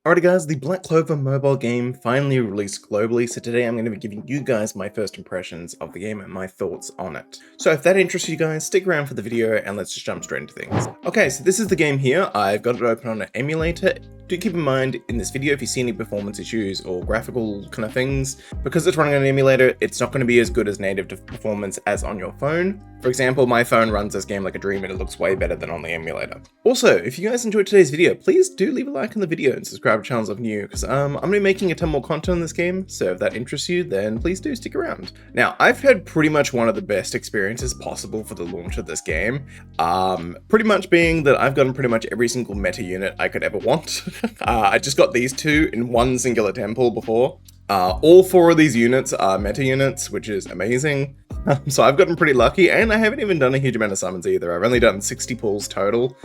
Alrighty guys, the Black Clover mobile game finally released globally, so today I'm going to be giving you guys my first impressions of the game and my thoughts on it. So if that interests you guys, stick around for the video and let's just jump straight into things. Okay, so this is the game here. I've got it open on an emulator. Do keep in mind in this video if you see any performance issues or graphical kind of things, because it's running on an emulator, it's not going to be as good as native performance as on your phone. For example, my phone runs this game like a dream and it looks way better than on the emulator. Also, if you guys enjoyed today's video, please do leave a like on the video and subscribe to channels if new, because I'm going to be making a ton more content on this game, so if that interests you, then please do stick around. Now, I've had pretty much one of the best experiences possible for the launch of this game, pretty much being that I've gotten pretty much every single meta unit I could ever want. I just got these two in one singular temple before. All four of these units are meta units, which is amazing. So I've gotten pretty lucky, and I haven't even done a huge amount of summons either. I've only done 60 pulls total.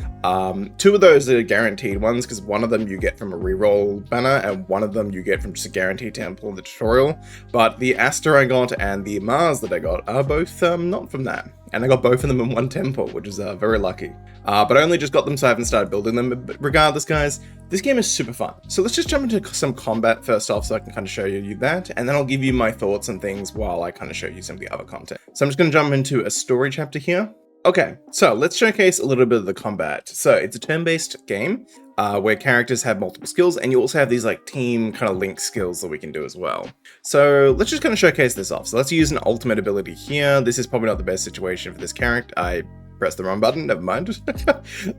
Two of those are guaranteed ones, because one of them you get from a reroll banner, and one of them you get from just a guaranteed temple in the tutorial. But the Aster I got and the Mars that I got are both not from that. And I got both of them in one temple, which is very lucky. But I only just got them, so I haven't started building them. But regardless, guys, this game is super fun. So let's just jump into some combat first off, so I can kind of show you that, and then I'll give you my thoughts and things while I kind of show you some of the other content. So I'm just going to jump into a story chapter here. Okay, so let's showcase a little bit of the combat. So it's a turn-based game where characters have multiple skills, and you also have these like team kind of link skills that we can do as well. So let's just kind of showcase this off. So let's use an ultimate ability here. This is probably not the best situation for this character. I pressed the wrong button, never mind.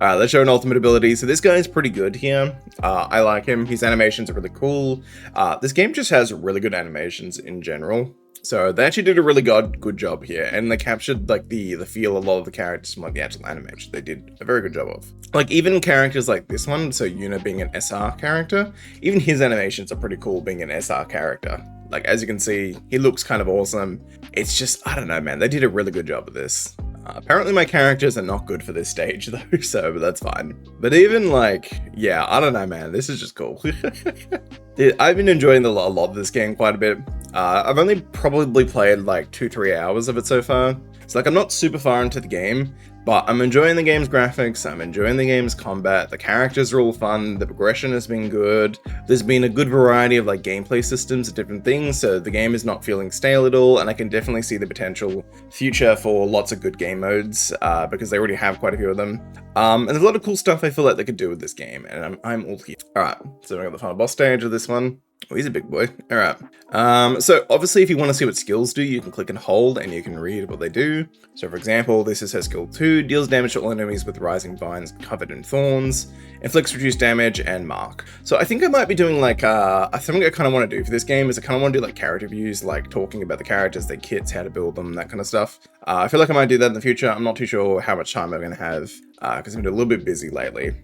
Let's show an ultimate ability. So this guy's pretty good here. I like him. His animations are really cool. This game just has really good animations in general. So they actually did a really good job here, and they captured like the feel of a lot of the characters from like the actual animation. They did a very good job of. Like even characters like this one, so Yuna being an SR character, even his animations are pretty cool being an SR character. Like as you can see, he looks kind of awesome. It's just, I don't know, man, they did a really good job of this. Apparently my characters are not good for this stage though, so but that's fine. But even like, yeah, I don't know, man, this is just cool. Dude, I've been enjoying a lot of this game quite a bit. I've only probably played like 2-3 hours of it so far. So like I'm not super far into the game, but I'm enjoying the game's graphics, I'm enjoying the game's combat, the characters are all fun, the progression has been good, there's been a good variety of like gameplay systems and different things, so the game is not feeling stale at all, and I can definitely see the potential future for lots of good game modes, because they already have quite a few of them. And there's a lot of cool stuff I feel like they could do with this game, and I'm all here. Alright, so we got the final boss stage of this one. Oh, he's a big boy. Alright. So obviously if you want to see what skills do, you can click and hold and you can read what they do. So for example, this is her skill 2, deals damage to all enemies with rising vines covered in thorns, inflicts reduced damage, and mark. So I think I might be doing like, something I kind of want to do for this game is I kind of want to do like character reviews, like talking about the characters, their kits, how to build them, that kind of stuff. I feel like I might do that in the future. I'm not too sure how much time I'm going to have, because I've been a little bit busy lately,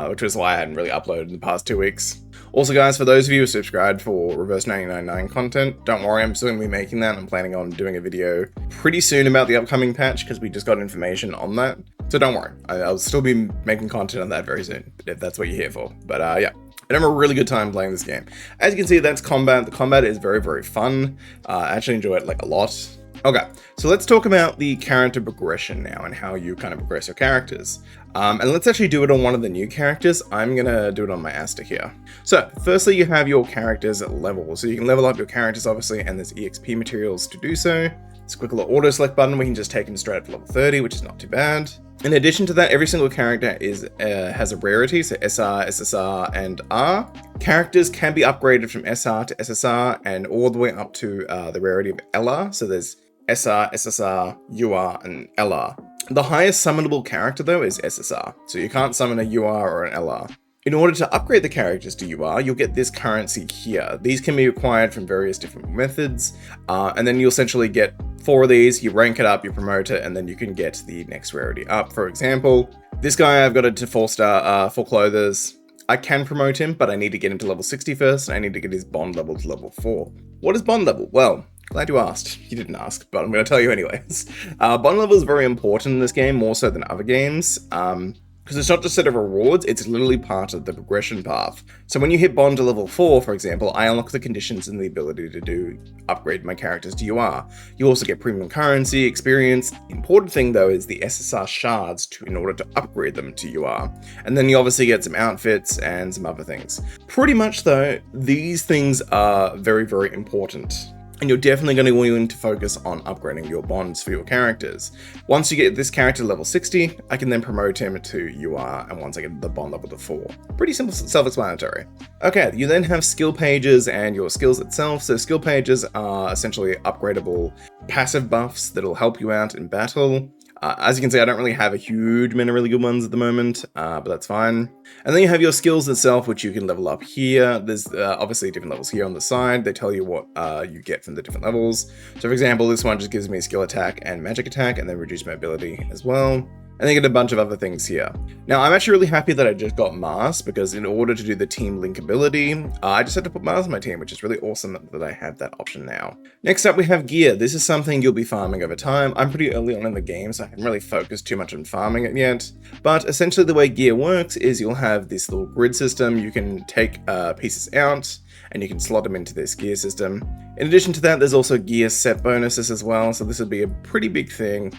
which is why I hadn't really uploaded in the past 2 weeks. Also guys, for those of you who subscribed for Reverse 999 content, don't worry, I'm still going to be making that. I'm planning on doing a video pretty soon about the upcoming patch, because we just got information on that. So don't worry, I'll still be making content on that very soon, if that's what you're here for. But yeah, and I'm a really good time playing this game. As you can see, that's combat. The combat is very, very fun. I actually enjoy it like a lot. Okay, so let's talk about the character progression now and how you kind of progress your characters. And let's actually do it on one of the new characters. I'm gonna do it on my Aster here. So firstly, you have your characters at level. So you can level up your characters obviously, and there's EXP materials to do so. It's a quick little auto select button. We can just take them straight up to level 30, which is not too bad. In addition to that, every single character has a rarity, so SR, SSR, and R. Characters can be upgraded from SR to SSR and all the way up to the rarity of LR. So there's SR, SSR, UR, and LR. The highest summonable character though is SSR, so you can't summon a UR or an LR. In order to upgrade the characters to UR, you'll get this currency here. These can be acquired from various different methods, and then you'll essentially get 4 of these, you rank it up, you promote it, and then you can get the next rarity up. For example, this guy I've got it to 4-star, 4 clothers. I can promote him, but I need to get him to level 60 first, and I need to get his bond level to level 4. What is bond level? Well, glad you asked. You didn't ask, but I'm going to tell you anyways. Bond level is very important in this game, more so than other games, because because it's not just a set of rewards, it's literally part of the progression path. So when you hit bond to level 4, for example, I unlock the conditions and the ability to upgrade my characters to UR. You also get premium currency, experience. The important thing though is the SSR shards in order to upgrade them to UR. And then you obviously get some outfits and some other things. Pretty much though, these things are very, very important. And you're definitely going to want to focus on upgrading your bonds for your characters. Once you get this character level 60, I can then promote him to UR, and once I get the bond level to 4. Pretty simple, self-explanatory. Okay, you then have skill pages and your skills itself. So skill pages are essentially upgradable passive buffs that'll help you out in battle. As you can see, I don't really have a huge amount of really good ones at the moment, but that's fine. And then you have your skills itself, which you can level up here. There's obviously different levels here on the side. They tell you what you get from the different levels. So for example, this one just gives me skill attack and magic attack, and then reduced mobility as well. And then you get a bunch of other things here. Now, I'm actually really happy that I just got Mars, because in order to do the team link ability, I just had to put Mars on my team, which is really awesome that I have that option now. Next up, we have gear. This is something you'll be farming over time. I'm pretty early on in the game, so I haven't really focused too much on farming it yet. But essentially the way gear works is you'll have this little grid system. You can take pieces out, and you can slot them into this gear system. In addition to that, there's also gear set bonuses as well, so this would be a pretty big thing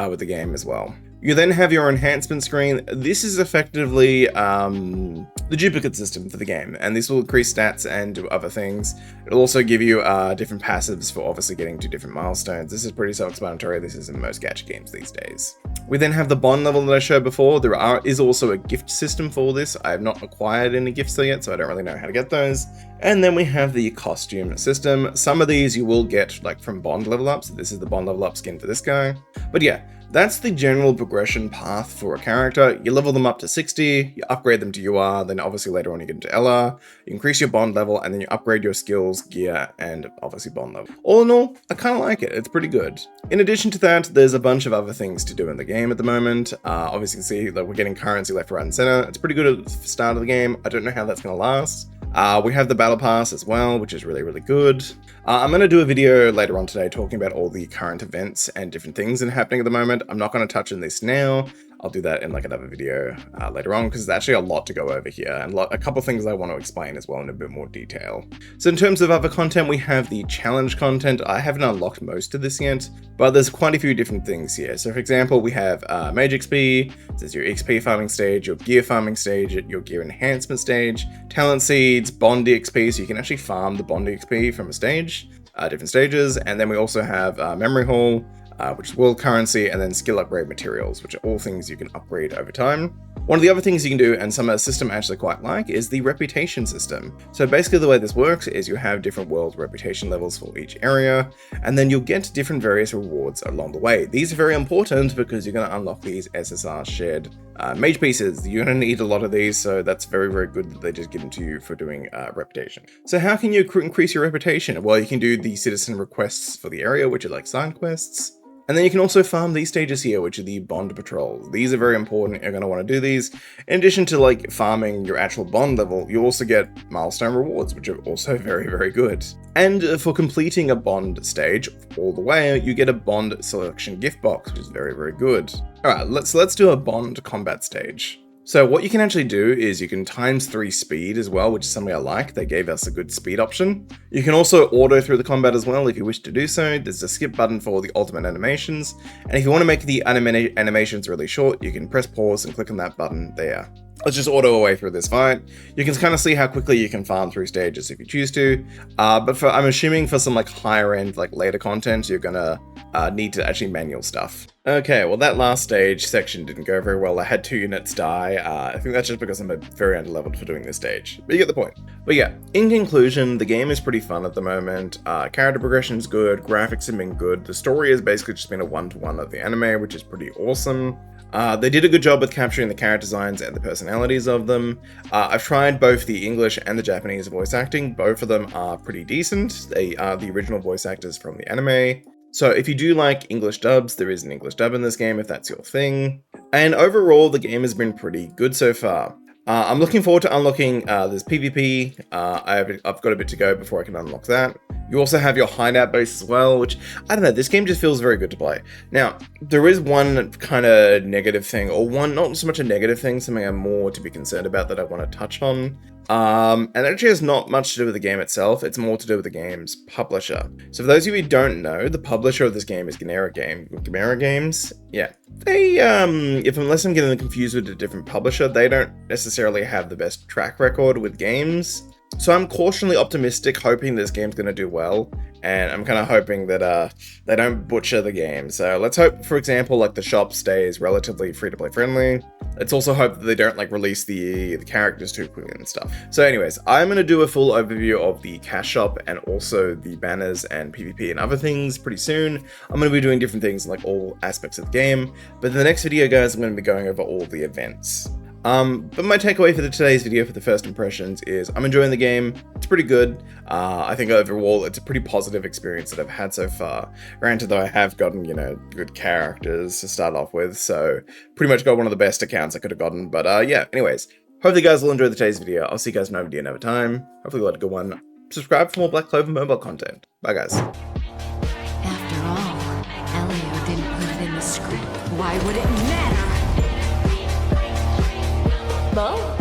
with the game as well. You then have your enhancement screen. This is effectively the duplicate system for the game, and this will increase stats and do other things. It'll also give you different passives for obviously getting to different milestones. This is pretty self-explanatory. This is in most gacha games these days. We then have the bond level that I showed before. There is also a gift system for this. I have not acquired any gifts yet, so I don't really know how to get those. And then we have the costume system. Some of these you will get like from bond level ups. This is the bond level up skin for this guy. But yeah, that's the general progression path for a character. You level them up to 60, you upgrade them to UR, then obviously later on you get into LR, you increase your bond level, and then you upgrade your skills, gear, and obviously bond level. All in all, I kind of like it. It's pretty good. In addition to that, there's a bunch of other things to do in the game at the moment. Obviously you can see that we're getting currency left, right, and center. It's pretty good at the start of the game. I don't know how that's going to last. We have the battle pass as well, which is really, really good. I'm going to do a video later on today talking about all the current events and different things that are happening at the moment. I'm not going to touch on this now. I'll do that in like another video later on, because there's actually a lot to go over here, and a couple things I want to explain as well in a bit more detail. So in terms of other content, we have the challenge content. I haven't unlocked most of this yet, but there's quite a few different things here. So for example, we have Mage XP, there's your XP farming stage, your gear farming stage, your gear enhancement stage, talent seeds, Bond XP, so you can actually farm the Bond XP from a stage, different stages, and then we also have Memory Hall, which is world currency, and then skill upgrade materials, which are all things you can upgrade over time. One of the other things you can do, and some of the system I actually quite like, is the reputation system. So basically the way this works is you have different world reputation levels for each area, and then you'll get different various rewards along the way. These are very important because you're going to unlock these SSR shared mage pieces. You're going to need a lot of these, so that's very, very good that they just give them to you for doing reputation. So how can you increase your reputation? Well, you can do the citizen requests for the area, which are like side quests. And then you can also farm these stages here, which are the bond patrols. These are very important. You're going to want to do these. In addition to like farming your actual bond level, you also get milestone rewards, which are also very, very good. And for completing a bond stage all the way, you get a bond selection gift box, which is very, very good. All right, let's do a bond combat stage. So what you can actually do is you can ×3 speed as well, which is something I like. They gave us a good speed option. You can also auto through the combat as well if you wish to do so. There's a skip button for the ultimate animations. And if you want to make the animations really short, you can press pause and click on that button there. Let's just auto away through this fight. You can kind of see how quickly you can farm through stages if you choose to. But I'm assuming for some like higher end, like later content, you're gonna need to actually manual stuff. Okay, well that last stage section didn't go very well. I had 2 units die. I think that's just because I'm very underleveled for doing this stage. But you get the point. But yeah, in conclusion, the game is pretty fun at the moment. Character progression is good, graphics have been good. The story has basically just been a one-to-one of the anime, which is pretty awesome. They did a good job with capturing the character designs and the personalities of them. I've tried both the English and the Japanese voice acting. Both of them are pretty decent. They are the original voice actors from the anime. So if you do like English dubs, there is an English dub in this game if that's your thing. And overall, the game has been pretty good so far. I'm looking forward to unlocking this PvP. I've got a bit to go before I can unlock that. You also have your hideout base as well, which, I don't know, this game just feels very good to play. Now, there is one kind of negative thing, or one, not so much a negative thing, something I'm more to be concerned about that I want to touch on. And it actually has not much to do with the game itself, it's more to do with the game's publisher. So for those of you who don't know, the publisher of this game is Gamera Games. Yeah. They, unless I'm getting them confused with a different publisher, they don't necessarily have the best track record with games. So I'm cautiously optimistic, hoping this game's going to do well, and I'm kind of hoping that they don't butcher the game. So let's hope, for example, like the shop stays relatively free-to-play friendly. Let's also hope that they don't like release the characters too quickly and stuff. So anyways, I'm going to do a full overview of the cash shop and also the banners and PvP and other things pretty soon. I'm going to be doing different things in like all aspects of the game, but in the next video, guys, I'm going to be going over all the events. But my takeaway for today's video for the first impressions is I'm enjoying the game. It's pretty good. I think overall it's a pretty positive experience that I've had so far. Granted though, I have gotten, you know, good characters to start off with, so pretty much got one of the best accounts I could have gotten. But yeah, anyways, hopefully you guys will enjoy today's video. I'll see you guys in another video another time. Hopefully you'll have a good one. Subscribe for more Black Clover mobile content. Bye guys. After all, Elio didn't put it in the script. Why would it matter? Bon.